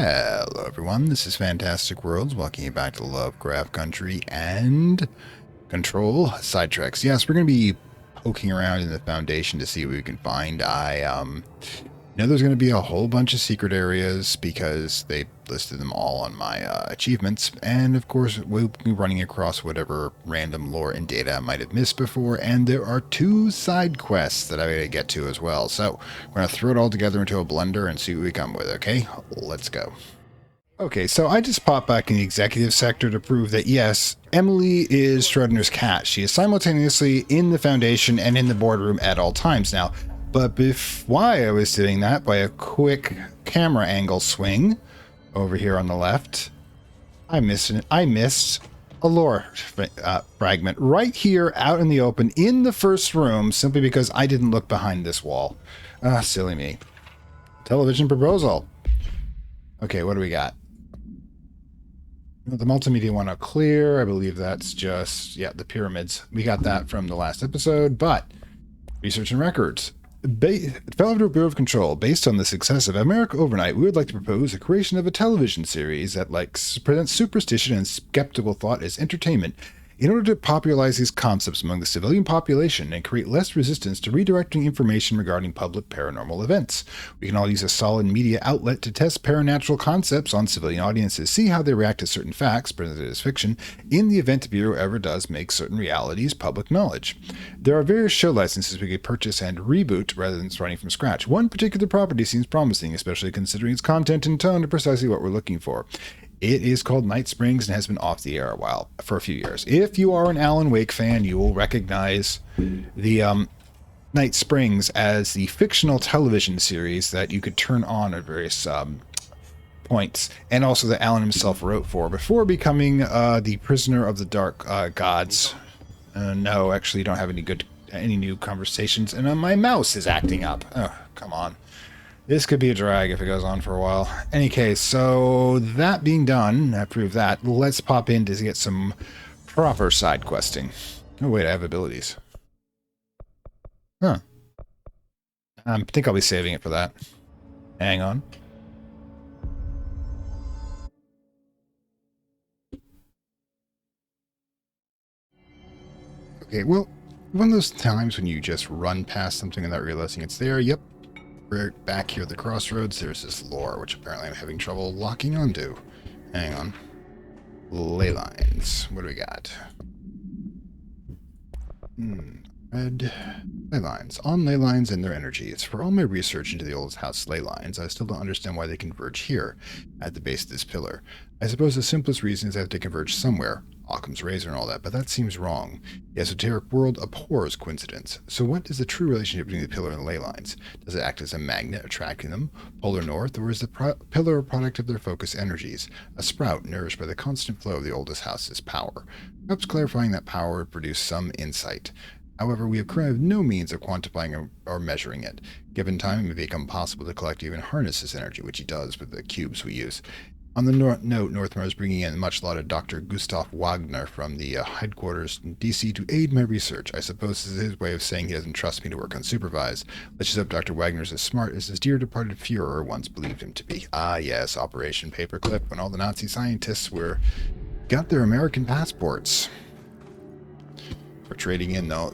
Hello everyone, this is Fantastic Worlds, welcome you back to Lovecraft Country and Control Sidetracks. Yes, we're going to be poking around in the Foundation to see what we can find. I know there's going to be a whole bunch of secret areas because they listed them all on my achievements, and of course we'll be running across whatever random lore and data I might have missed before, and there are 2 side quests that I gotta get to as well. So we're going to throw it all together into a blender and see what we come with, okay? Let's go. Okay, so I just popped back in the executive sector to prove that yes, Emily is Schrodinger's cat. She is simultaneously in the Foundation and in the boardroom at all times now. But why I was doing that by a quick camera angle swing over here on the left, I missed a lore fragment right here out in the open in the first room simply because I didn't look behind this wall. Silly me. Television proposal. Okay, what do we got? The multimedia one are clear. I believe that's just, yeah, the pyramids. We got that from the last episode, but research and records. Fellow Bureau of Control, based on the success of America Overnight, we would like to propose the creation of a television series that presents superstition and skeptical thought as entertainment in order to popularize these concepts among the civilian population and create less resistance to redirecting information regarding public paranormal events. We can all use a solid media outlet to test paranatural concepts on civilian audiences, see how they react to certain facts presented as fiction, in the event the Bureau ever does make certain realities public knowledge. There are various show licenses we could purchase and reboot rather than starting from scratch. One particular property seems promising, especially considering its content and tone are precisely what we're looking for. It is called Night Springs and has been off the air for a few years. If you are an Alan Wake fan, you will recognize the Night Springs as the fictional television series that you could turn on at various points, and also that Alan himself wrote for before becoming the prisoner of the dark gods. No, actually, you don't have any new conversations, and my mouse is acting up. Oh, come on. This could be a drag if it goes on for a while. Any case, so that being done, I proved that, let's pop in to get some proper side questing. Oh wait, I have abilities. Huh. I think I'll be saving it for that. Hang on. Okay, well, one of those times when you just run past something without realizing it's there. Yep. We're back here at the crossroads. There's this lore, which apparently I'm having trouble locking onto. Hang on. Ley lines. What do we got? Red ley lines. On ley lines and their energies. For all my research into the old house ley lines, I still don't understand why they converge here, at the base of this pillar. I suppose the simplest reason is they have to converge somewhere. Occam's razor and all that, but that seems wrong. The esoteric world abhors coincidence. So what is the true relationship between the pillar and the ley lines? Does it act as a magnet attracting them, polar north, or is the pillar a product of their focus energies, a sprout nourished by the constant flow of the oldest house's power? Perhaps clarifying that power would produce some insight. However, we have currently no means of quantifying or measuring it. Given time, it may become possible to collect or even harness this energy, which he does with the cubes we use. On the note, Northmar is bringing in much-lauded Dr. Gustav Wagner from the headquarters in D.C. to aid my research. I suppose this is his way of saying he doesn't trust me to work unsupervised. Let's just hope Dr. Wagner is as smart as his dear departed Führer once believed him to be. Ah, yes, Operation Paperclip, when all the Nazi scientists got their American passports. For trading in all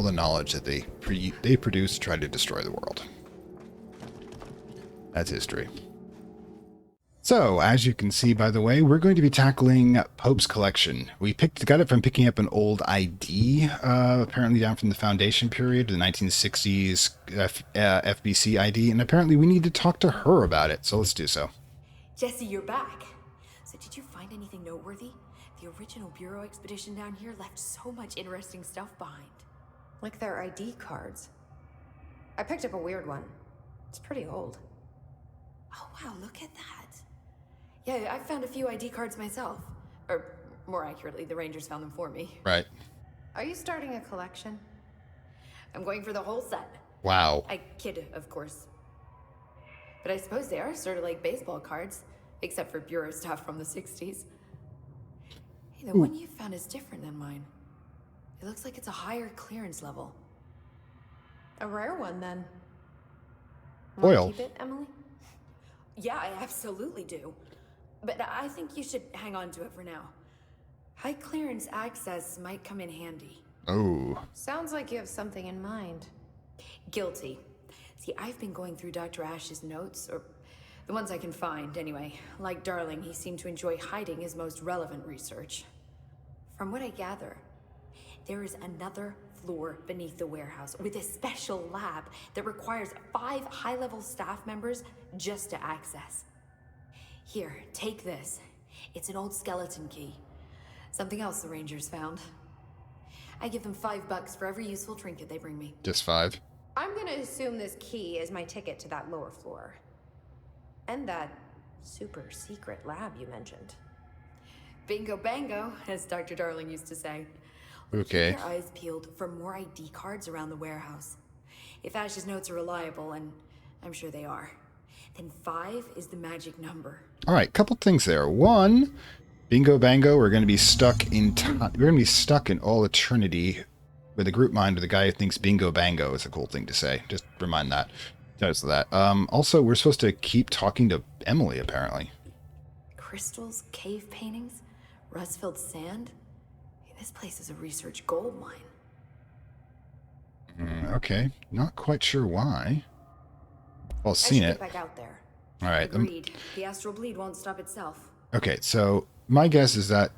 the knowledge that they produce to try to destroy the world. That's history. So, as you can see, by the way, we're going to be tackling Pope's collection. We got it from picking up an old ID, apparently down from the Foundation period, the 1960s FBC ID, and apparently we need to talk to her about it, so let's do so. Jesse, you're back. So did you find anything noteworthy? The original Bureau expedition down here left so much interesting stuff behind. Like their ID cards. I picked up a weird one. It's pretty old. Oh wow, look at that. Yeah, I found a few ID cards myself. Or, more accurately, the Rangers found them for me. Right. Are you starting a collection? I'm going for the whole set. Wow. I kid, of course. But I suppose they are sort of like baseball cards, except for Bureau stuff from the 60s. Hey, the one you found is different than mine. It looks like it's a higher clearance level. A rare one, then. Oil. Keep it, Emily? Yeah, I absolutely do. But I think you should hang on to it for now. High clearance access might come in handy. Oh. Sounds like you have something in mind. Guilty. See, I've been going through Dr. Ash's notes, or the ones I can find, anyway. Like Darling, he seemed to enjoy hiding his most relevant research. From what I gather, there is another floor beneath the warehouse with a special lab that requires 5 high-level staff members just to access. Here, take this. It's an old skeleton key. Something else the Rangers found. I give them $5 for every useful trinket they bring me. Just 5. I'm gonna assume this key is my ticket to that lower floor. And that super secret lab you mentioned. Bingo bango, as Dr. Darling used to say. Okay. Keep your eyes peeled for more ID cards around the warehouse. If Ash's notes are reliable, and I'm sure they are, then 5 is the magic number. All right, couple things there. One, bingo bango, we're going to be stuck in time. We're going to be stuck in all eternity with a group mind with a guy who thinks bingo bango is a cool thing to say. Just remind that. Notice that. Also, we're supposed to keep talking to Emily, apparently. Crystals, cave paintings, rust-filled sand. Hey, this place is a research gold mine. Okay, not quite sure why. Well, I should seen get it. back out there. All right. Agreed. The astral bleed won't stop itself. Okay, so my guess is that...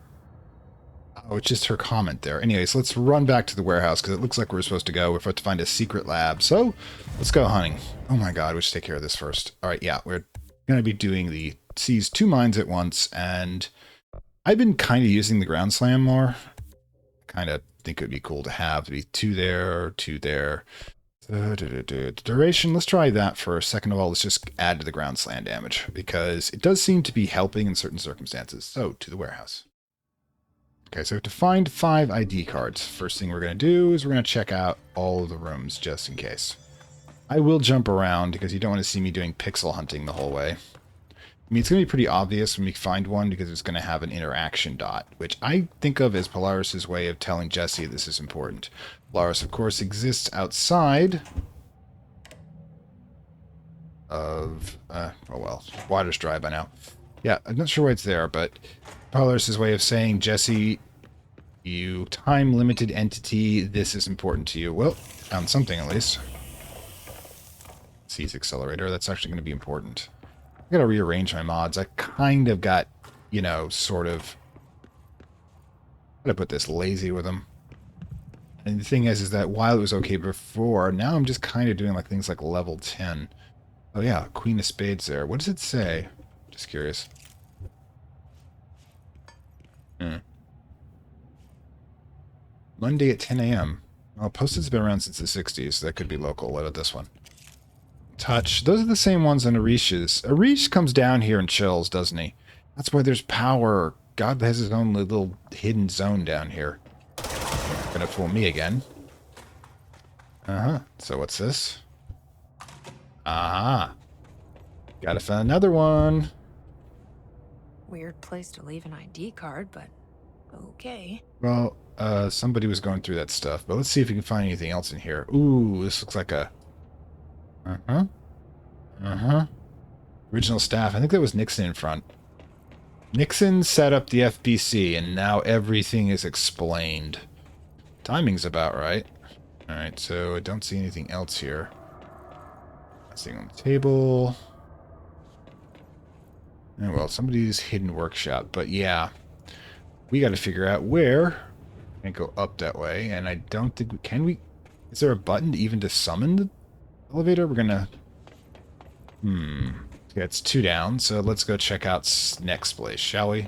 Oh, it's just her comment there. Anyways, let's run back to the warehouse, because it looks like we're supposed to go. We're supposed to find a secret lab. So, let's go hunting. Oh my god, we should take care of this first. Alright, yeah, we're going to be doing the seize 2 mines at once, and I've been kind of using the ground slam more. Kind of think it would be cool to have, to be 2 there, 2 there. Duration, let's try that first. Second of all, let's just add to the ground slam damage, because it does seem to be helping in certain circumstances. So, to the warehouse. Okay, so to find 5 ID cards, first thing we're going to do is we're going to check out all of the rooms just in case. I will jump around because you don't want to see me doing pixel hunting the whole way. I mean, it's going to be pretty obvious when we find one because it's going to have an interaction dot, which I think of as Polaris' way of telling Jesse this is important. Polaris, of course, exists outside of... oh well, water's dry by now. Yeah, I'm not sure why it's there, but Polaris' way of saying, Jesse, you time-limited entity, this is important to you. Well, found something at least. Seize accelerator, that's actually going to be important. I gotta rearrange my mods. I kind of got, you know, sort of... Gotta put this lazy with them. And the thing is that while it was okay before, now I'm just kind of doing like things like level 10. Oh yeah, Queen of Spades there. What does it say? Just curious. Monday at 10 a.m. Well, Posted's been around since the 60s, so that could be local. What about this one? Touch. Those are the same ones on Arish's. Arish comes down here and chills, doesn't he? That's why there's power. God has his own little hidden zone down here. Gonna fool me again. Uh-huh. So what's this? Aha. Gotta find another one. Weird place to leave an ID card, but okay. Well, somebody was going through that stuff, but let's see if we can find anything else in here. Ooh, this looks like a... Uh-huh. Uh-huh. Original staff. I think that was Nixon in front. Nixon set up the FBC, and now everything is explained. Timing's about right. Alright, so I don't see anything else here. Nothing on the table. Oh, well, somebody's hidden workshop. But yeah, we got to figure out where. Can't go up that way, and I don't think we can. We is there a button even to summon the elevator? We're gonna. Yeah, it's 2 down, so let's go check out next place, shall we?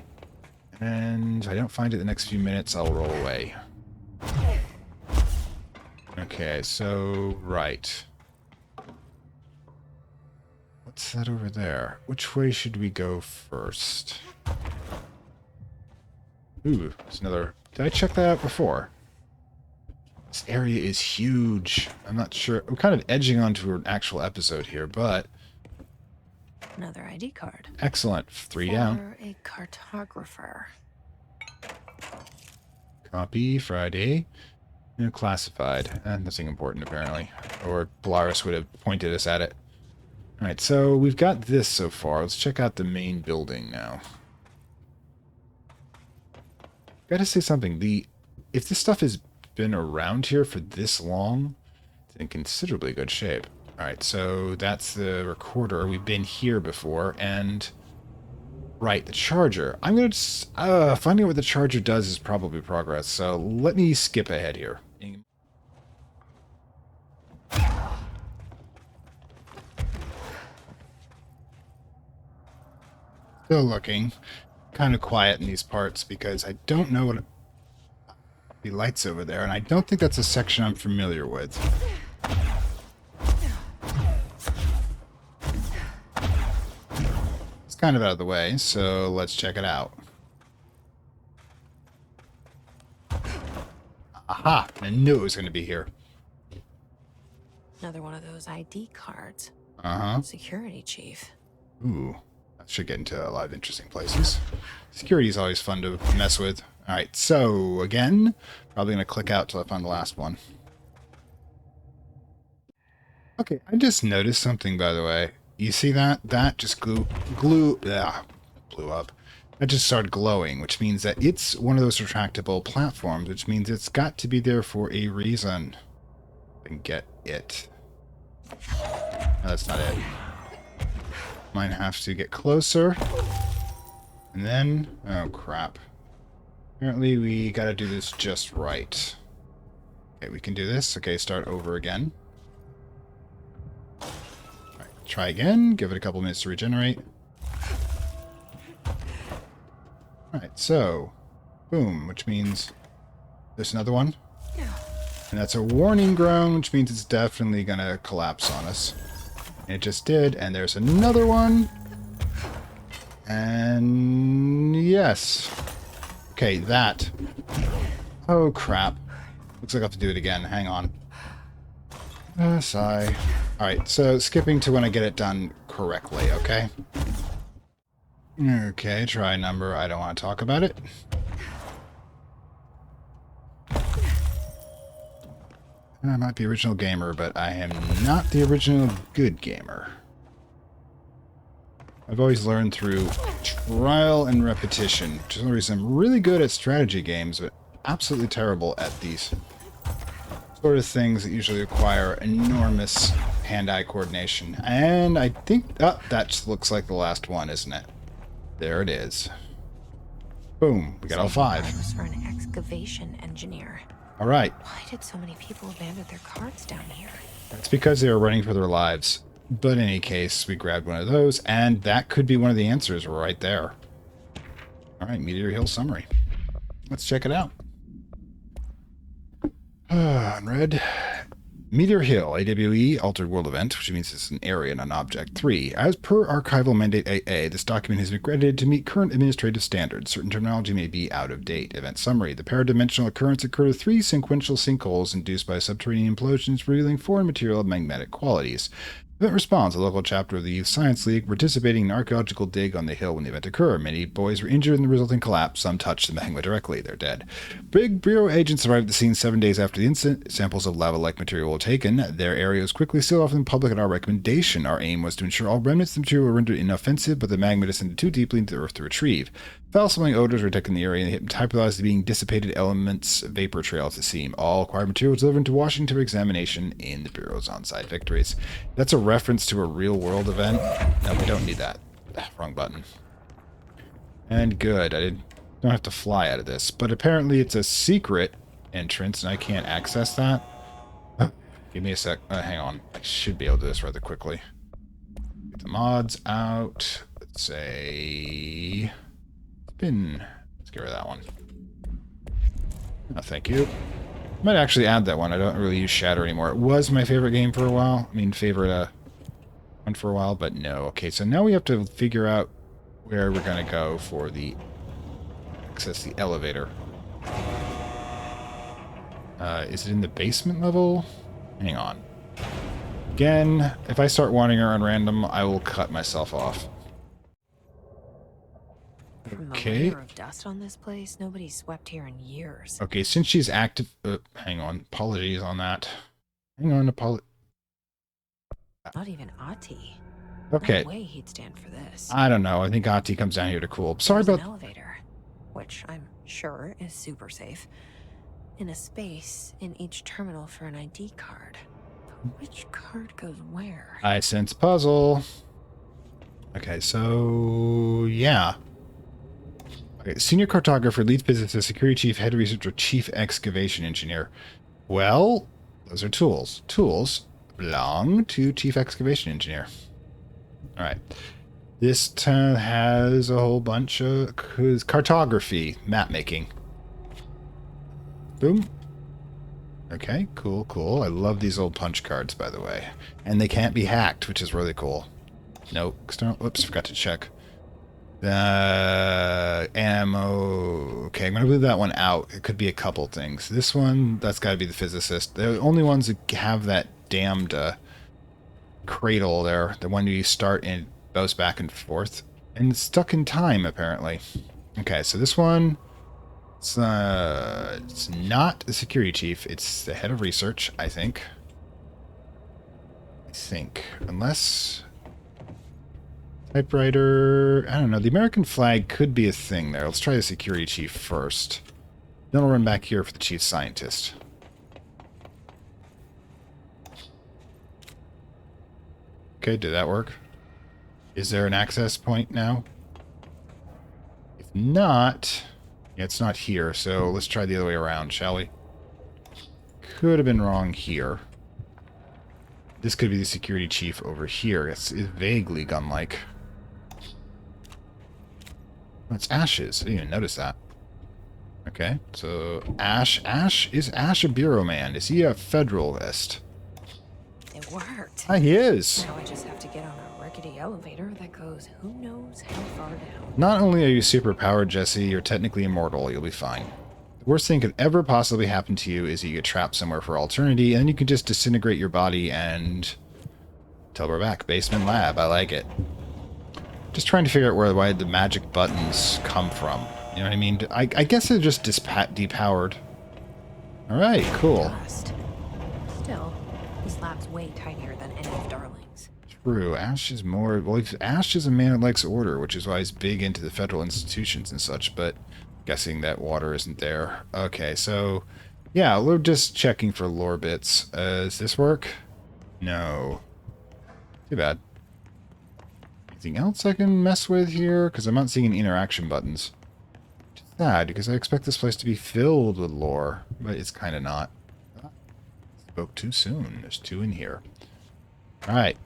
And if I don't find it in the next few minutes, I'll roll away. Okay, so right. What's that over there? Which way should we go first? Ooh, there's another... Did I check that out before? This area is huge. I'm not sure. I'm kind of edging onto an actual episode here, but... Another ID card. Excellent. 3 down. For a cartographer. Copy, Friday. Classified. Nothing important, apparently. Or Polaris would have pointed us at it. Alright, so we've got this so far. Let's check out the main building now. Gotta say something. If this stuff has been around here for this long, it's in considerably good shape. Alright, so that's the recorder. We've been here before, and... Right, the charger. I'm gonna just... finding out what the charger does is probably progress, so let me skip ahead here. Still looking. Kind of quiet in these parts because I don't know what the lights over there, and I don't think that's a section I'm familiar with. It's kind of out of the way, so let's check it out. Aha! I knew it was going to be here. Another one of those ID cards. Uh-huh. Security chief. Ooh. That should get into a lot of interesting places. Security is always fun to mess with. Alright, so, again, probably going to click out till I find the last one. Okay, I just noticed something, by the way. You see that? That just blew up. That just started glowing, which means that it's one of those retractable platforms, which means it's got to be there for a reason. And get it. No, that's not it. Might have to get closer. And then... Oh, crap. Apparently we gotta do this just right. Okay, we can do this. Okay, start over again. Alright, try again. Give it a couple minutes to regenerate. Alright, so... Boom, which means... There's another one. And that's a warning groan, which means it's definitely gonna collapse on us. And it just did, and there's another one. And... Yes. Okay, that. Oh, crap. Looks like I have to do it again. Hang on. Sigh. Alright, so skipping to when I get it done correctly, okay? Okay, try number. I don't want to talk about it. I might be original gamer, but I am not the original good gamer. I've always learned through trial and repetition, which is the reason I'm really good at strategy games, but absolutely terrible at these sort of things that usually require enormous hand-eye coordination. And I think... Oh, that just looks like the last one, isn't it? There it is. Boom. We got all 5. Was for an excavation engineer. All right. Why did so many people abandon their cards down here? That's because they were running for their lives. But in any case, we grabbed one of those, and that could be one of the answers right there. All right, Meteor Hill summary. Let's check it out. Unread. Meteor Hill, AWE, Altered World Event, which means it's an area, not an object. 3. As per Archival Mandate AA, this document has been credited to meet current administrative standards. Certain terminology may be out of date. Event summary. The paradimensional occurrence occurred with 3 sequential sinkholes induced by subterranean implosions, revealing foreign material of magnetic qualities. Event response. A local chapter of the Youth Science League participating in an archaeological dig on the hill when the event occurred. Many boys were injured in the resulting collapse. Some touched the magma directly. They're dead. Big Bureau agents arrived at the scene 7 days after the incident. Samples of lava-like material were taken. Their area was quickly sealed off from the public at our recommendation. Our aim was to ensure all remnants of the material were rendered inoffensive, but the magma descended too deeply into the earth to retrieve. Foul-smelling odors were detected in the area and hypothesized being dissipated elements vapor trails to seam. All acquired materials delivered to Washington for examination in the Bureau's on-site victories. That's a reference to a real-world event. No, we don't need that. Wrong button. And good. I don't have to fly out of this. But apparently it's a secret entrance, and I can't access that. Give me a sec. Hang on. I should be able to do this rather quickly. Get the mods out. Let's say... Spin. Let's get rid of that one. Oh, thank you. I might actually add that one. I don't really use Shatter anymore. It was my favorite game for a while. I mean, favorite one for a while, but no. Okay, so now we have to figure out where we're going to go for the... access the elevator. Is it in the basement level? Hang on. Again, if I start wandering around random, I will cut myself off. From the Okay. layer of dust on this place, nobody's swept here in years. Okay, since she's active... hang on. Apologies on that. Hang on, Not even Ati. Okay. No way he'd stand for this. I don't know. I think Ati comes down here to cool. Sorry There's about... an elevator, which I'm sure is super safe. In a space in each terminal for an ID card. But which card goes where? I sense puzzle. Okay, so... yeah. Okay, senior cartographer, lead physicist, security chief, head researcher, chief excavation engineer. Well, those are tools. Tools belong to chief excavation engineer. All right. This has a whole bunch of cartography, map making. Boom. Okay, cool, cool. I love these old punch cards, by the way. And they can't be hacked, which is really cool. Nope. External. Oops, forgot to check. Ammo. Okay, I'm going to leave that one out. It could be a couple things. This one, that's got to be the physicist. They're the only ones that have that damned cradle there. The one you start and bounce back and forth. And it's stuck in time, apparently. Okay, so this one... it's not the security chief. It's the head of research, I think. Unless... typewriter... I don't know. The American flag could be a thing there. Let's try the security chief first. Then I'll run back here for the chief scientist. Okay, did that work? Is there an access point now? If not... yeah, it's not here, so let's try the other way around, shall we? Could have been wrong here. This could be the security chief over here. It's vaguely gun-like. Oh, it's Ash's. I didn't even notice that. Okay, so Ash. Is Ash a bureau man? Is he a federalist? It worked. Ah, he is. Now I just have to get on a rickety elevator that goes who knows how far down. Not only are you super powered, Jesse, you're technically immortal. You'll be fine. The worst thing could ever possibly happen to you is you get trapped somewhere for eternity, and then you can just disintegrate your body and... till we're back. Basement lab. I like it. Just trying to figure out why the magic buttons come from. You know what I mean? I guess they're just depowered. Alright, cool. Dust. Still, this lab's way tinier than any of Darling's. True. Ash is more... well, Ash is a man that likes order, which is why he's big into the federal institutions and such, but guessing that water isn't there. Okay, so... yeah, we're just checking for lore bits. Does this work? No. Too bad. Anything else I can mess with here? Because I'm not seeing any interaction buttons. Which is sad, because I expect this place to be filled with lore, but it's kind of not. Spoke too soon. There's 2 in here. Alright.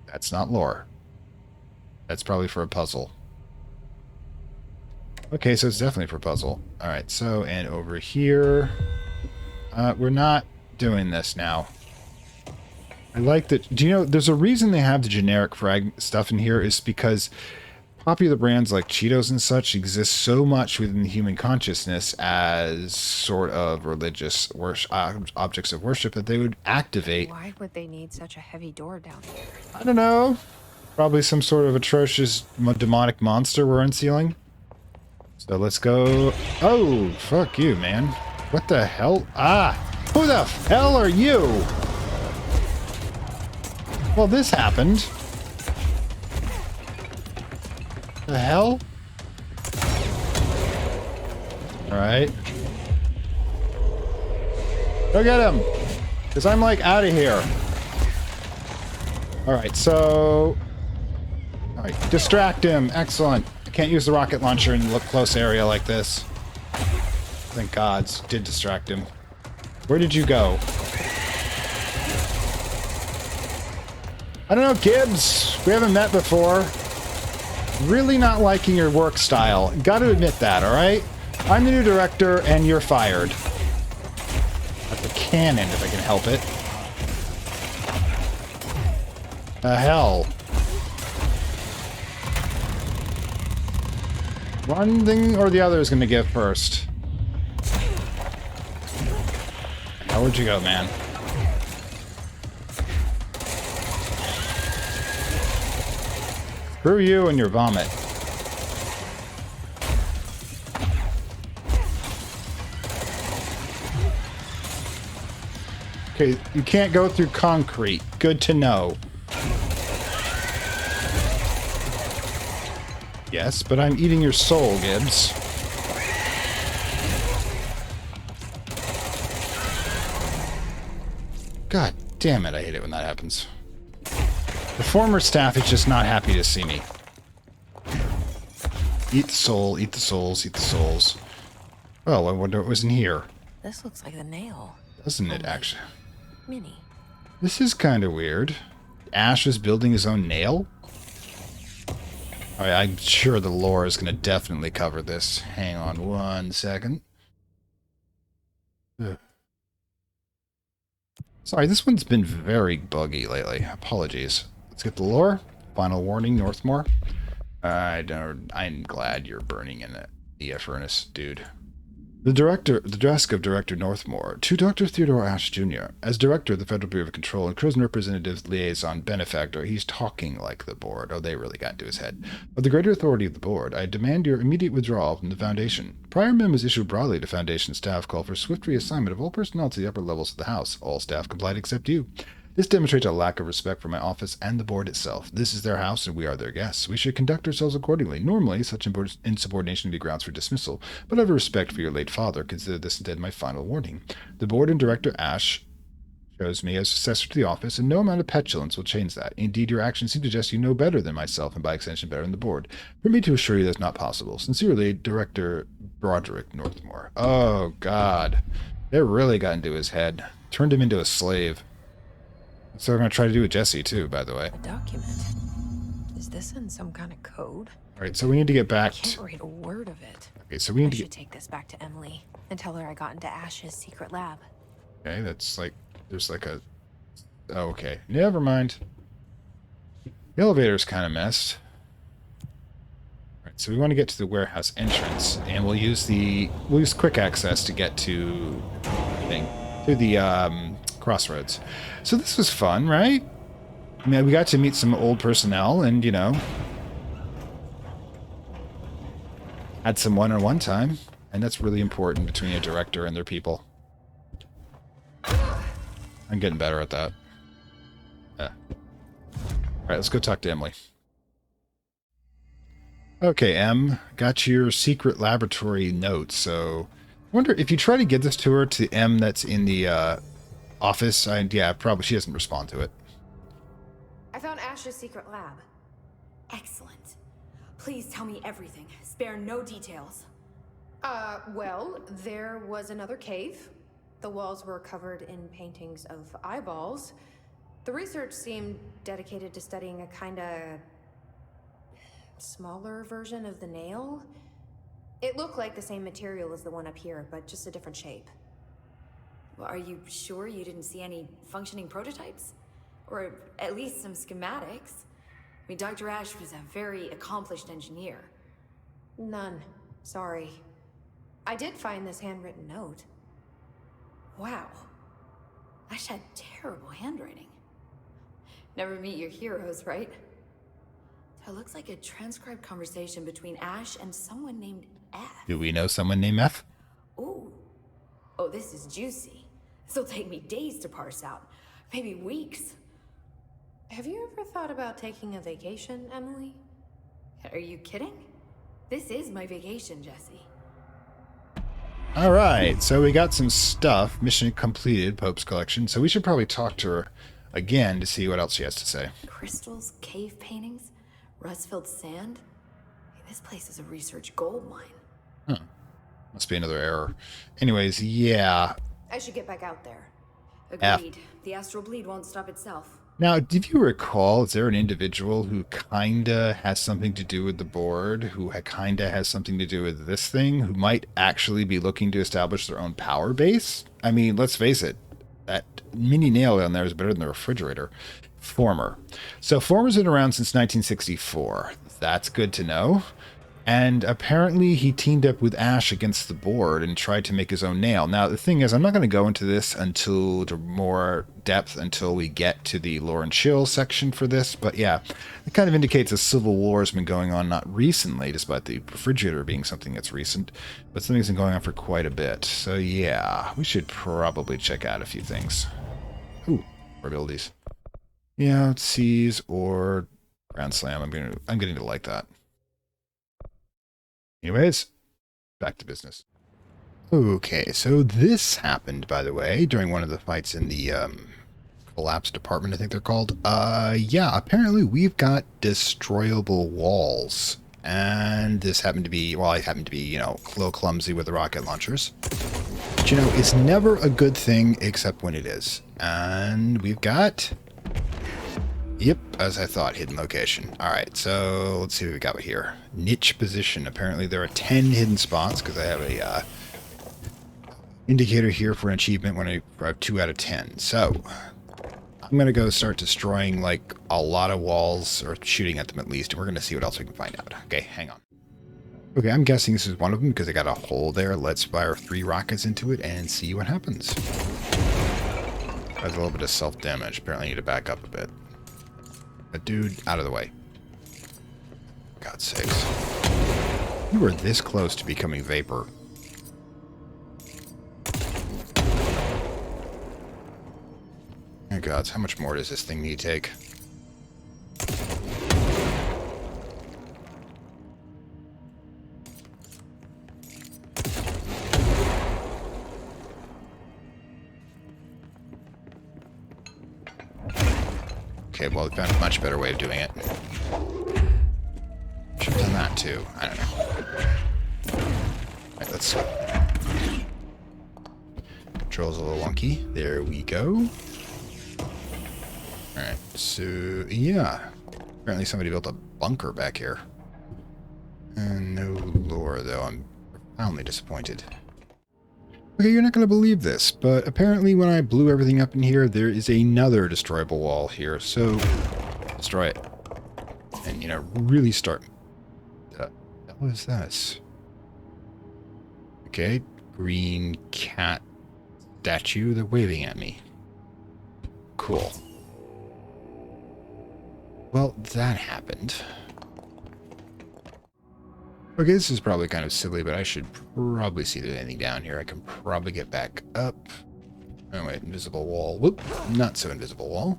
That's not lore. That's probably for a puzzle. Okay, so it's definitely for a puzzle. Alright, so, and over here... we're not doing this now. I like that... do you know, there's a reason they have the generic frag stuff in here is because popular brands like Cheetos and such exist so much within the human consciousness as sort of religious objects of worship that they would activate. Why would they need such a heavy door down here? I don't know. Probably some sort of atrocious demonic monster we're unsealing. So let's go... oh, fuck you, man. What the hell? Ah! Who the hell are you? Well, this happened. The hell? Alright. Go get him! Because I'm, like, out of here. Alright, so... alright, distract him. Excellent. I can't use the rocket launcher in a close area like this. Thank gods. Did distract him. Where did you go? I don't know, Gibbs. We haven't met before. Really not liking your work style. Gotta admit that, alright? I'm the new director, and you're fired. At the cannon, if I can help it. The hell? One thing or the other is gonna give first. How would you go, man? Screw you and your vomit. Okay, you can't go through concrete. Good to know. Yes, but I'm eating your soul, Gibbs. God damn it, I hate it when that happens. The former staff is just not happy to see me. Eat the soul, eat the souls, eat the souls. Oh, I wonder what was in here. This looks like the nail. Doesn't it, actually? Mini. This is kind of weird. Ash is building his own nail? Alright, I'm sure the lore is going to definitely cover this. Hang on 1 second. Ugh. Sorry, this one's been very buggy lately. Apologies. Let's get the lore. Final warning, Northmore. I'm glad you're burning in the furnace, dude. The desk of Director Northmore, to Dr. Theodore Ash Jr. As Director of the Federal Bureau of Control and Chosen Representative Liaison Benefactor, he's talking like the board. Oh, they really got into his head. Of the greater authority of the board, I demand your immediate withdrawal from the Foundation. Prior memos issued broadly to Foundation staff call for swift reassignment of all personnel to the upper levels of the House. All staff complied except you. This demonstrates a lack of respect for my office and the board itself. This is their house and we are their guests. We should conduct ourselves accordingly. Normally, such insubordination would be grounds for dismissal, but out of respect for your late father, consider this instead my final warning. The board and Director Ash chose me as successor to the office, and no amount of petulance will change that. Indeed, your actions seem to suggest you know better than myself, and by extension better than the board. Permit me to assure you that's not possible. Sincerely, Director Broderick Northmore. Oh, God. They really got into his head. Turned him into a slave. So we're going to try to do with Jesse, too, by the way. A document. Is this in some kind of code? All right, so we need to get back I can't read a word of it. Okay, so we need I to should get... take this back to Emily and tell her I got into Ash's secret lab. Okay, that's like... There's like a... Oh, okay. Never mind. The elevator's kind of messed. All right, so we want to get to the warehouse entrance, and we'll use quick access to get to the crossroads. So this was fun, right? I mean, we got to meet some old personnel and, you know, had some one-on-one time, and that's really important between a director and their people. I'm getting better at that. Yeah. All right, let's go talk to Emily. Okay, Em, got your secret laboratory note, so I wonder if you try to give this to her, to M that's in the office. Yeah, probably she doesn't respond to it. I found Ash's secret lab. Excellent. Please tell me everything. Spare no details. Well, there was another cave. The walls were covered in paintings of eyeballs. The research seemed dedicated to studying a kinda smaller version of the nail. It looked like the same material as the one up here, but just a different shape. Well, are you sure you didn't see any functioning prototypes? Or at least some schematics? I mean, Dr. Ash was a very accomplished engineer. None. Sorry. I did find this handwritten note. Wow. Ash had terrible handwriting. Never meet your heroes, right? That looks like a transcribed conversation between Ash and someone named F. Do we know someone named F? Ooh. Oh, this is juicy. This'll take me days to parse out. Maybe weeks. Have you ever thought about taking a vacation, Emily? Are you kidding? This is my vacation, Jesse. All right, so we got some stuff. Mission completed, Pope's collection. So we should probably talk to her again to see what else she has to say. Crystals, cave paintings, rust-filled sand. Hey, this place is a research gold mine. Huh. Must be another error. Anyways, yeah. I should get back out there. Agreed. The astral bleed won't stop itself. Now, did you recall, is there an individual who kinda has something to do with the board, who kinda has something to do with this thing, who might actually be looking to establish their own power base? I mean, let's face it, that mini nail down there is better than the refrigerator. Former. So Former's been around since 1964. That's good to know. And apparently he teamed up with Ash against the board and tried to make his own nail. Now, the thing is, I'm not going to go into this until to more depth until we get to the lore and chill section for this. But yeah, it kind of indicates a civil war has been going on, not recently, despite the refrigerator being something that's recent, but something's been going on for quite a bit. So yeah, we should probably check out a few things. Ooh, abilities. Yeah, seize or Grand Slam. I'm getting to like that. Anyways, back to business. Okay, so this happened, by the way, during one of the fights in the collapsed apartment, I think they're called. Yeah, apparently we've got destroyable walls. And this happened to be, well, I happened to be, you know, a little clumsy with the rocket launchers. But, you know, it's never a good thing except when it is. And we've got... Yep, as I thought, hidden location. Alright, so let's see what we got here. Niche position. Apparently there are 10 hidden spots, because I have a indicator here for an achievement when I have 2 out of 10. So, I'm going to go start destroying, like, a lot of walls, or shooting at them at least, and we're going to see what else we can find out. Okay, hang on. Okay, I'm guessing this is one of them, because I got a hole there. Let's fire 3 rockets into it and see what happens. Has a little bit of self-damage. Apparently I need to back up a bit. But dude, out of the way. God's sakes. You were this close to becoming vapor. Oh gods, how much more does this thing need to take? Okay, well, we found a much better way of doing it. Should have done that too. I don't know. Alright, let's... Controls a little wonky. There we go. Alright, so, yeah. Apparently somebody built a bunker back here. And no lore, though. I'm profoundly disappointed. Okay, you're not going to believe this, but apparently when I blew everything up in here, there is another destroyable wall here, so destroy it. And, you know, really start... what is this? Okay, green cat statue, they're waving at me. Cool. Well, that happened. Okay, this is probably kind of silly, but I should probably see if there's anything down here. I can probably get back up. Oh, wait, invisible wall. Whoop, not so invisible wall.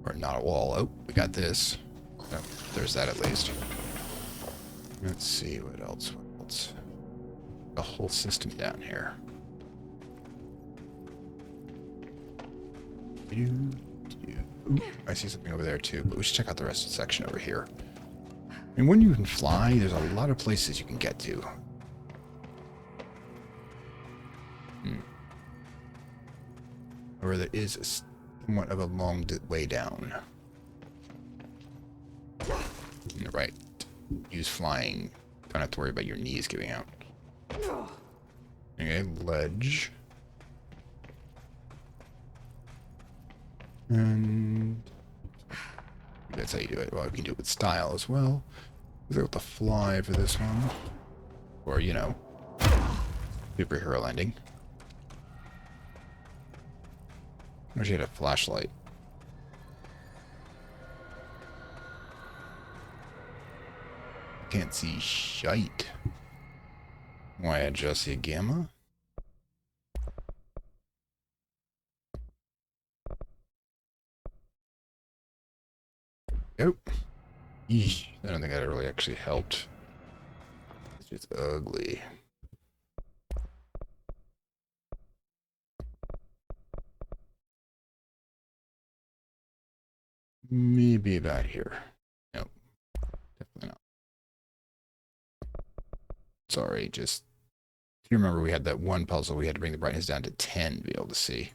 Or not a wall. Oh, we got this. Oh, there's that at least. Let's see, what else? What else? The whole system down here. Ooh, I see something over there too, but we should check out the rest of the section over here. I mean, when you can fly, there's a lot of places you can get to. Or there is somewhat of a long way down. Right. Use flying. Don't have to worry about your knees giving out. Okay, ledge. And... that's how you do it. Well, you can do it with style as well. We're able to fly for this one. Or, you know, superhero landing. I wish you had a flashlight. Can't see shite. Why adjust the gamma? Nope. Eesh, I don't think that really actually helped. It's just ugly. Maybe about here. Nope. Definitely not. Sorry, just... Do you remember we had that one puzzle we had to bring the brightness down to 10 to be able to see?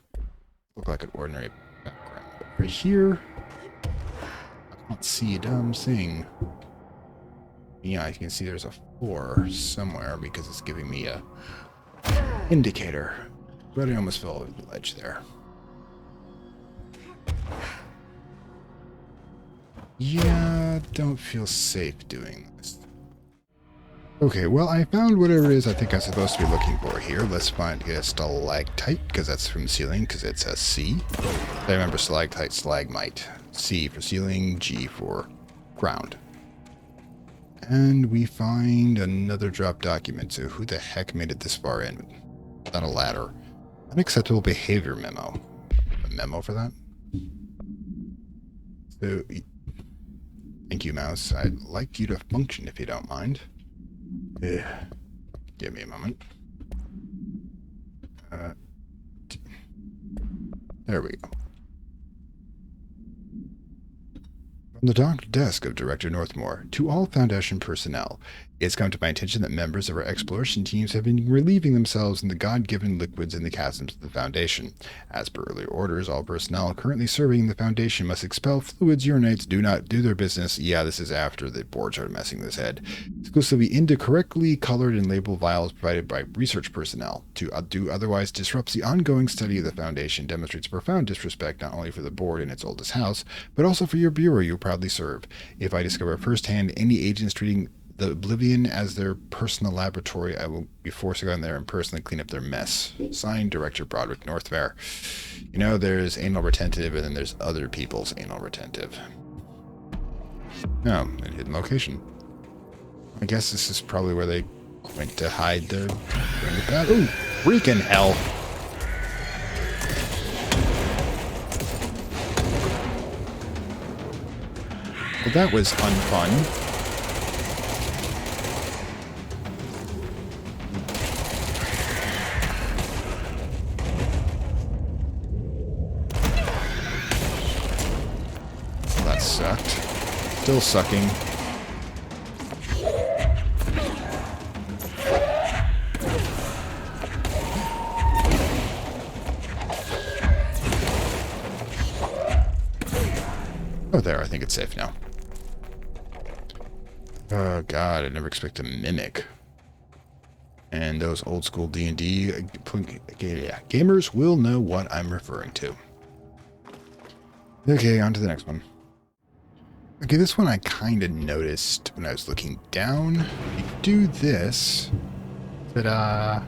Look like an ordinary background. But right here... I can't see a damn thing. Yeah, I can see there's a 4 somewhere because it's giving me a indicator. But I almost fell over the ledge there. Yeah, don't feel safe doing this. Okay, well, I found whatever it is I think I'm supposed to be looking for here. Let's get a stalactite, because that's from ceiling, because it's a C. I remember stalactite, stalagmite. C for ceiling, G for ground. And we find another drop document. So who the heck made it this far in? Not a ladder. Unacceptable behavior memo. A memo for that? So, thank you, mouse. I'd like you to function if you don't mind. Give me a moment. There we go. From the desk of Director Northmore, to all Foundation personnel, it has come to my attention that members of our exploration teams have been relieving themselves in the God-given liquids in the chasms of the Foundation. As per earlier orders, all personnel currently serving the Foundation must expel fluids, urinates, do not do their business. Yeah, this is after the board started messing with his head. Exclusively into correctly colored and labeled vials provided by research personnel. To do otherwise disrupts the ongoing study of the Foundation, demonstrates profound disrespect not only for the board and its oldest house, but also for your bureau you proudly serve. If I discover firsthand any agents treating the Oblivion as their personal laboratory, I will be forced to go in there and personally clean up their mess. Signed, Director Broderick Northmere. You know, there's anal retentive, and then there's other people's anal retentive. No, a hidden location. I guess this is probably where they went to hide their... Ooh, freaking hell! Well, that was unfun. That sucked. Still sucking. Oh, there. I think it's safe now. Oh god, I never expect a mimic. And those old school D&D gamers will know what I'm referring to. Okay, on to the next one. Okay, this one I kind of noticed when I was looking down. You do this. Ta-da!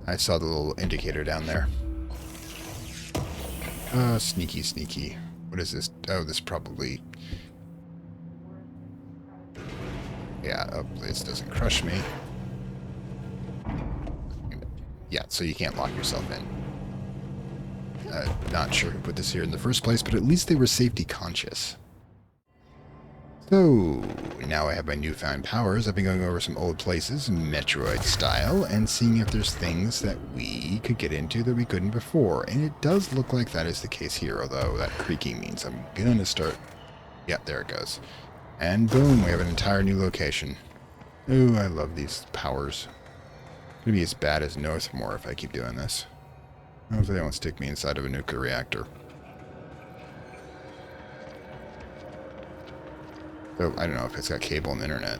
I saw the little indicator down there. Sneaky, sneaky. What is this? Oh, this probably... Yeah, oh, this doesn't crush me. Yeah, so you can't lock yourself in. Not sure who put this here in the first place, but at least they were safety conscious. So, now I have my newfound powers. I've been going over some old places, Metroid style, and seeing if there's things that we could get into that we couldn't before. And it does look like that is the case here, although that creaking means I'm gonna start... Yeah, there it goes. And boom, we have an entire new location. Ooh, I love these powers. It's gonna be as bad as Northmore if I keep doing this. Hopefully they won't stick me inside of a nuclear reactor. So, I don't know if it's got cable and internet.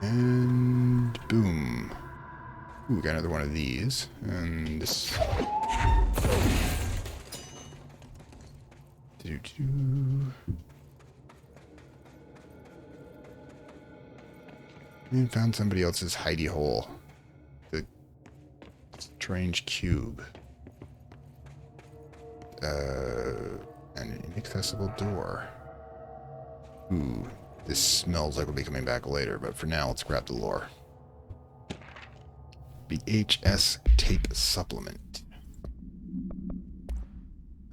And boom. Ooh, we got another one of these. And this... And found somebody else's hidey hole. The strange cube. An inaccessible door. Ooh, this smells like we'll be coming back later, but for now, let's grab the lore. VHS tape supplement.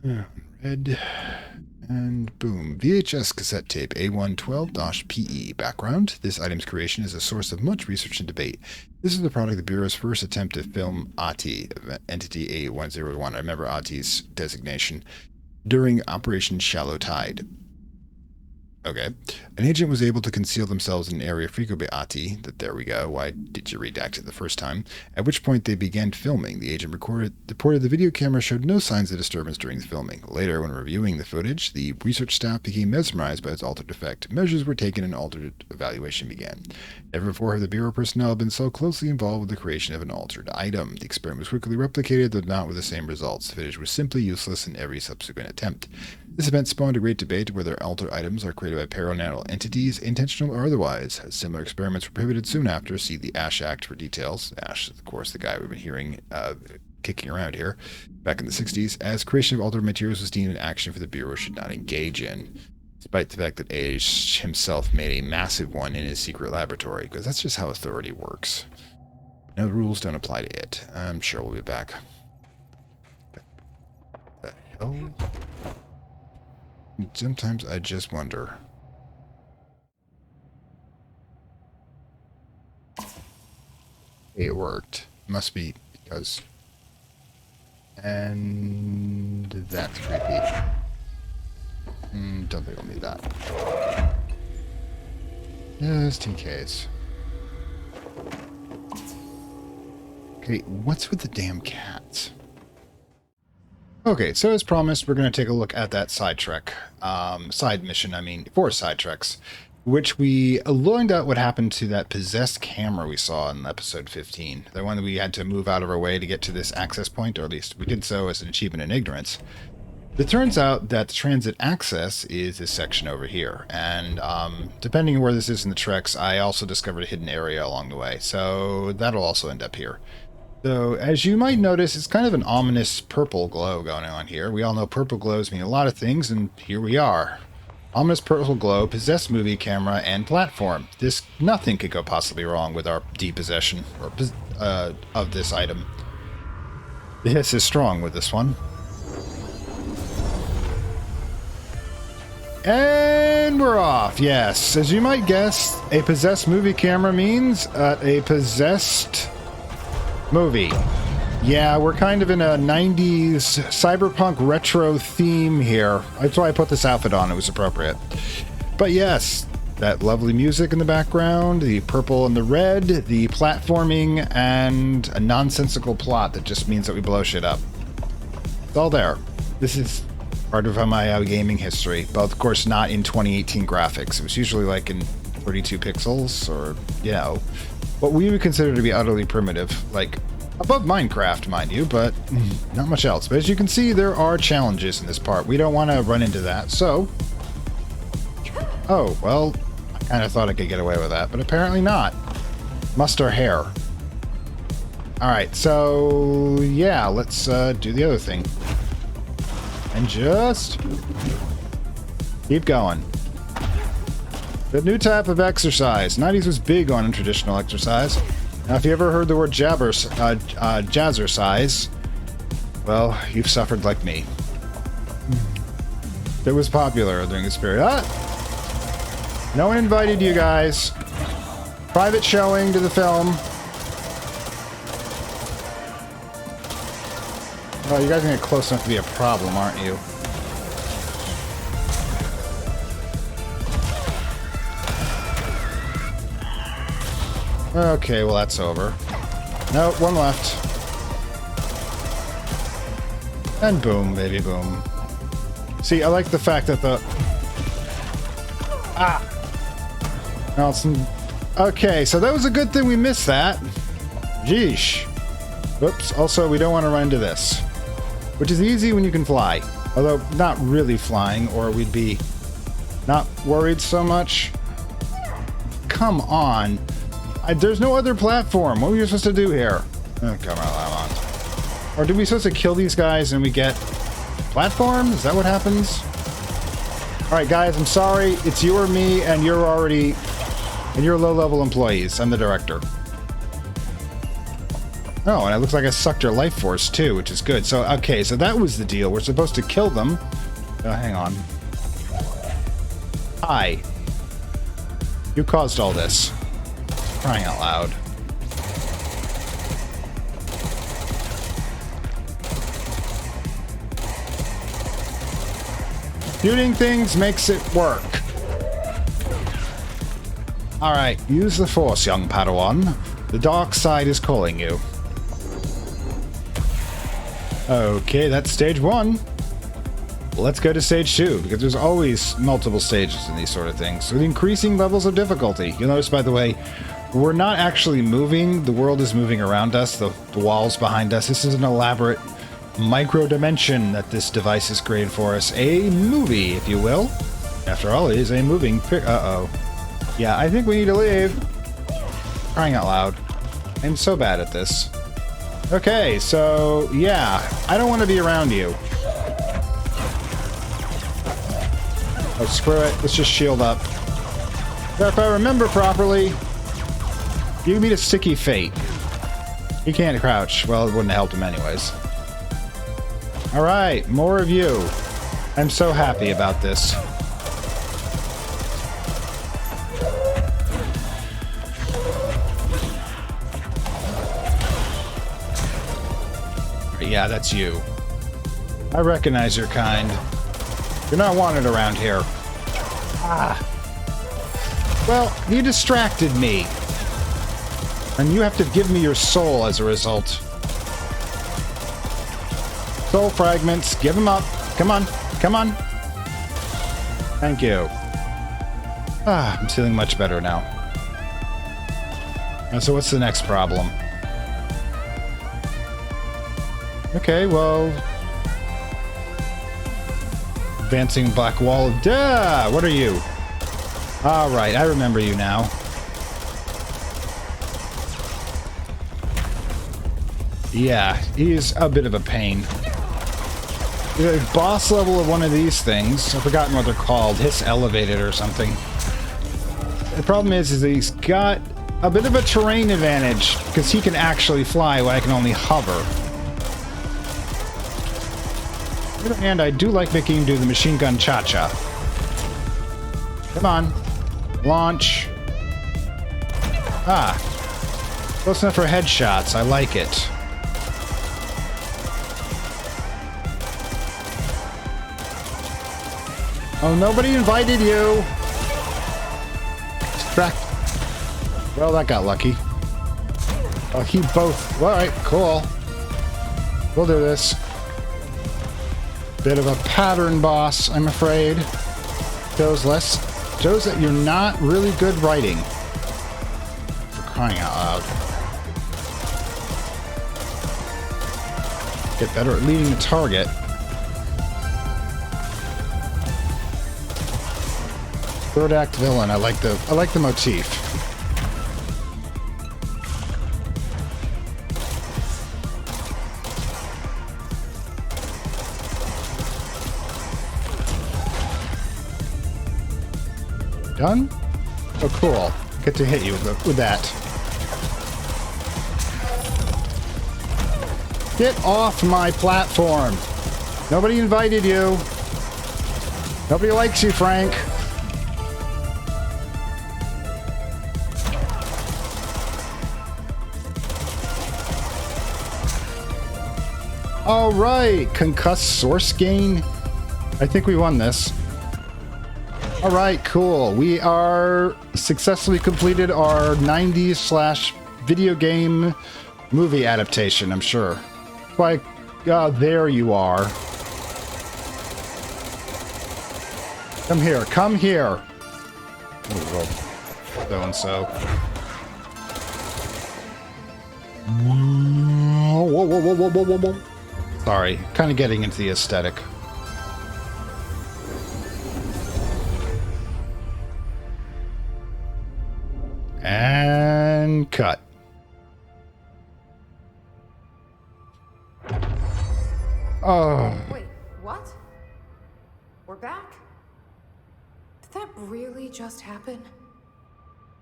Red. And boom. VHS cassette tape A112-PE. Background. This item's creation is a source of much research and debate. This is the product of the Bureau's first attempt to film ATI, Entity A101. I remember ATI's designation. During Operation Shallow Tide. Okay. An agent was able to conceal themselves in an area frequented by ATI. There we go. Why did you redact it the first time? At which point they began filming. The agent reported the video camera showed no signs of disturbance during the filming. Later, when reviewing the footage, the research staff became mesmerized by its altered effect. Measures were taken and altered evaluation began. Never before have the Bureau personnel been so closely involved with the creation of an altered item. The experiment was quickly replicated, though not with the same results. The footage was simply useless in every subsequent attempt. This event spawned a great debate whether altered items are created by paranormal entities, intentional or otherwise. Similar experiments were prohibited soon after. See the Ash Act for details. Ash, of course, the guy we've been hearing kicking around here. Back in the 60s, as creation of altered materials was deemed an action for the Bureau should not engage in, despite the fact that Ash himself made a massive one in his secret laboratory, because that's just how authority works. No rules don't apply to it. I'm sure we'll be back. What the hell? Sometimes I just wonder. It worked. Must be because... And that's creepy. Don't think I'll need that. Just in case. Okay, what's with the damn cats? Okay, so as promised, we're going to take a look at that side trek. Side mission, I mean, 4 side treks. Which we learned out what happened to that possessed camera we saw in episode 15. The one that we had to move out of our way to get to this access point, or at least we did so as an achievement in ignorance. It turns out that the transit access is this section over here. And depending on where this is in the treks, I also discovered a hidden area along the way. So that'll also end up here. So as you might notice, it's kind of an ominous purple glow going on here. We all know purple glows mean a lot of things, and here we are. Ominous purple glow, possessed movie camera, and platform. Nothing could go possibly wrong with our depossession or of this item. The hiss is strong with this one. And we're off. Yes, as you might guess, a possessed movie camera means a possessed movie. Yeah, we're kind of in a 90s cyberpunk retro theme here. That's why I put this outfit on. It was appropriate. But yes, that lovely music in the background, the purple and the red, the platforming, and a nonsensical plot that just means that we blow shit up. It's all there. This is part of my gaming history, but of course not in 2018 graphics. It was usually like in 32 pixels, or, you know, what we would consider to be utterly primitive, like above Minecraft, mind you, but not much else. But as you can see, there are challenges in this part. We don't want to run into that, so... Oh, well, I kind of thought I could get away with that, but apparently not. Must our hair. Alright, so... yeah, let's do the other thing. And just... keep going. The new type of exercise. 90s was big on traditional exercise. Now, if you ever heard the word jazzercise, well, you've suffered like me. It was popular during this period. No one invited you guys. Private showing to the film. Well, you guys are getting close enough to be a problem, aren't you? Okay, well that's over. No, one left. And boom, baby, boom. See, I like the fact that the... Nelson. Okay, so that was a good thing we missed that. Jeesh. Whoops, also we don't want to run into this. Which is easy when you can fly. Although, not really flying, or we'd be not worried so much. Come on. There's no other platform. What were you supposed to do here? Oh, come on. Or did we supposed to kill these guys and we get platform? Is that what happens? Alright, guys, I'm sorry. It's you or me, and you're low-level employees. I'm the director. Oh, and it looks like I sucked your life force, too, which is good. So, okay, so that was the deal. We're supposed to kill them. Oh, hang on. Hi. You caused all this. Crying out loud. Shooting things makes it work. Alright, use the Force, young Padawan. The dark side is calling you. Okay, that's stage 1. Let's go to stage 2, because there's always multiple stages in these sort of things, with increasing levels of difficulty. You'll notice, by the way, we're not actually moving. The world is moving around us, the walls behind us. This is an elaborate micro-dimension that this device has created for us. A movie, if you will. After all, it is a moving uh-oh. Yeah, I think we need to leave. Crying out loud. I'm so bad at this. Okay, so, yeah. I don't want to be around you. Oh, screw it. Let's just shield up. But if I remember properly, you meet a sticky fate. He can't crouch. Well, it wouldn't have helped him anyways. All right, more of you. I'm so happy about this. Yeah, that's you. I recognize your kind. You're not wanted around here. Ah. Well, you distracted me. And you have to give me your soul as a result. Soul fragments, give them up. Come on, come on. Thank you. Ah, I'm feeling much better now. So what's the next problem? Okay, well... Advancing black wall of... Duh! What are you? Alright, I remember you now. Yeah, he's a bit of a pain. The boss level of one of these things, I've forgotten what they're called, Hiss Elevated or something. The problem is that he's got a bit of a terrain advantage, because he can actually fly while I can only hover. On the other hand, I do like making him do the machine gun cha-cha. Come on. Launch. Ah. Close enough for headshots. I like it. Oh, nobody invited you. Distract. Well, that got lucky. Oh, he both. All right, cool. We'll do this. Bit of a pattern boss, I'm afraid. Shows that you're not really good writing. For crying out loud. Get better at leading the target. Third act villain. I like the motif. Done? Oh, cool. Get to hit you with that. Get off my platform. Nobody invited you. Nobody likes you, Frank. All right, concussed source gain. I think we won this. All right, cool. We are successfully completed our 90s / video game movie adaptation, I'm sure. Like, there you are. Come here, come here. So-and-so. Whoa. Sorry, kind of getting into the aesthetic. And cut. Oh. Wait, what? We're back? Did that really just happen?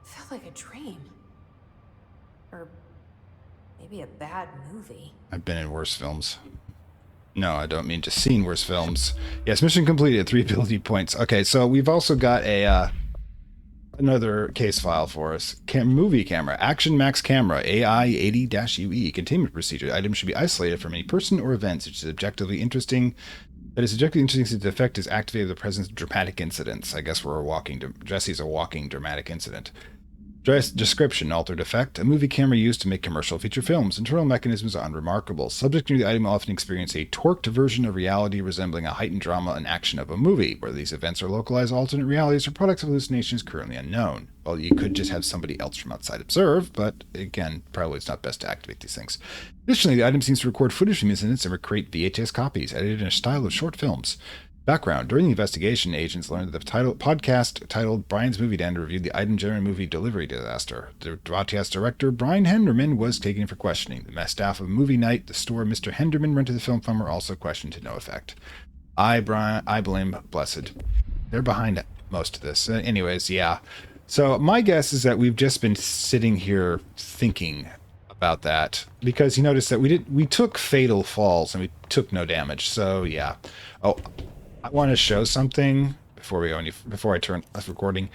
Felt like a dream. Or maybe a bad movie. I've been in worse films. No, I don't mean just seen worse films. Yes, mission completed, 3 ability points. Okay, so we've also got a another case file for us. Movie camera, Action Max camera, AI 80-UE, containment procedure. Items should be isolated from any person or events which is objectively interesting. That is objectively interesting since the effect is activated with the presence of dramatic incidents. I guess Jesse's a walking dramatic incident. Description, altered effect. A movie camera used to make commercial feature films. Internal mechanisms are unremarkable. Subject to the item often experience a torqued version of reality resembling a heightened drama and action of a movie. Whether these events are localized alternate realities or products of hallucination is currently unknown. Well, you could just have somebody else from outside observe, but again, probably it's not best to activate these things. Additionally, the item seems to record footage from incidents and recreate VHS copies, edited in a style of short films. Background. During the investigation, agents learned that the podcast titled Brian's Movie Den reviewed the item during a movie delivery disaster. The podcast director, Brian Henderman, was taken for questioning. The staff of Movie Night, the store Mr. Henderman rented the film from, were also questioned to no effect. I blame Blessed. They're behind most of this. Anyways, yeah. So my guess is that we've just been sitting here thinking about that because you noticed that we took fatal falls and we took no damage. So yeah. Oh, I want to show something before I turn off recording.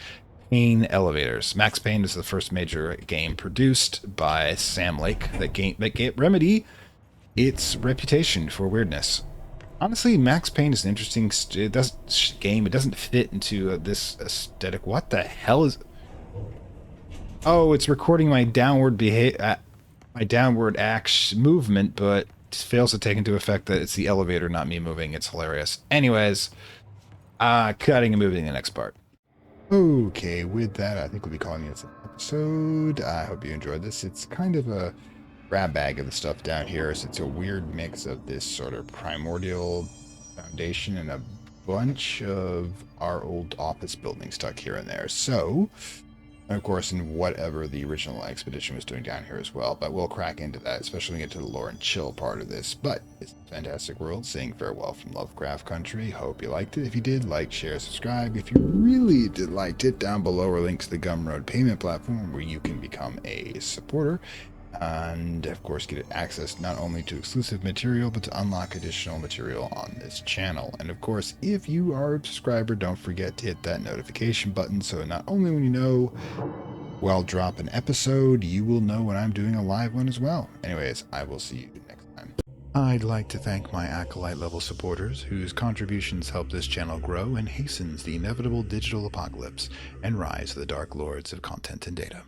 Pain elevators. Max Payne is the first major game produced by Sam Lake that remedy its reputation for weirdness. Honestly, Max Payne is an interesting game. It doesn't fit into this aesthetic. What the hell is? Oh, it's recording my downward movement, but fails to take into effect that it's the elevator, not me moving. It's hilarious. Anyways, cutting and moving to the next part. Okay, with that, I think we'll be calling it an episode. I hope you enjoyed this. It's kind of a grab bag of the stuff down here. So it's a weird mix of this sort of primordial foundation and a bunch of our old office buildings stuck here and there. So, of course, in whatever the original expedition was doing down here as well. But we'll crack into that, especially when we get to the lore and chill part of this. But it's a fantastic world. Saying farewell from Lovecraft Country. Hope you liked it. If you did, like, share, subscribe. If you really did like it, down below are links to the Gumroad payment platform where you can become a supporter. And, of course, get access not only to exclusive material, but to unlock additional material on this channel. And, of course, if you are a subscriber, don't forget to hit that notification button so not only when you know when I'll drop an episode, you will know when I'm doing a live one as well. Anyways, I will see you next time. I'd like to thank my Acolyte level supporters whose contributions help this channel grow and hastens the inevitable digital apocalypse and rise of the Dark Lords of Content and Data.